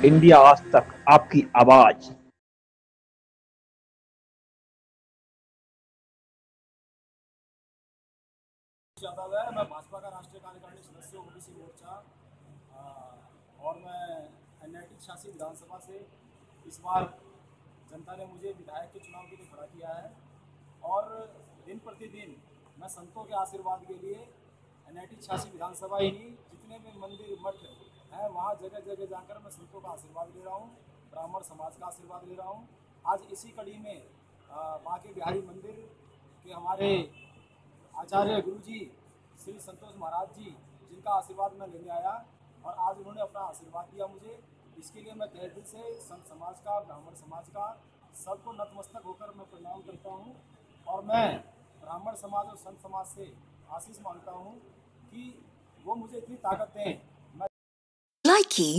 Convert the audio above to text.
India आज तक आपकी आवाज। यादव है। मैं भाजपा का राष्ट्रीय कार्यकारिणी सदस्य हूँ ओबीसी मोर्चा। और मैं एनआईटी छियासी विधानसभा से इस बार जनता ने मुझे विधायक के चुनाव के लिए खड़ा किया है। और दिन प्रतिदिन मैं संतों के आशीर्वाद के लिए एनआईटी छियासी विधानसभा ही नहीं, जितने भी मंदिर मठ हैं वहाँ जगह जगह जाकर मैं संतों का आशीर्वाद ले रहा हूँ, ब्राह्मण समाज का आशीर्वाद ले रहा हूँ। आज इसी कड़ी में बांके बिहारी मंदिर के हमारे आचार्य गुरुजी श्री संतोष महाराज जी, जिनका आशीर्वाद मैं लेने आया और आज उन्होंने अपना आशीर्वाद दिया मुझे। इसके लिए मैं तहे दिल से संत समाज का, ब्राह्मण समाज का, सबको नतमस्तक होकर मैं प्रणाम करता हूँ। और मैं ब्राह्मण समाज और संत समाज से आशीष मांगता हूँ कि वो मुझे इतनी ताकत दें। Likey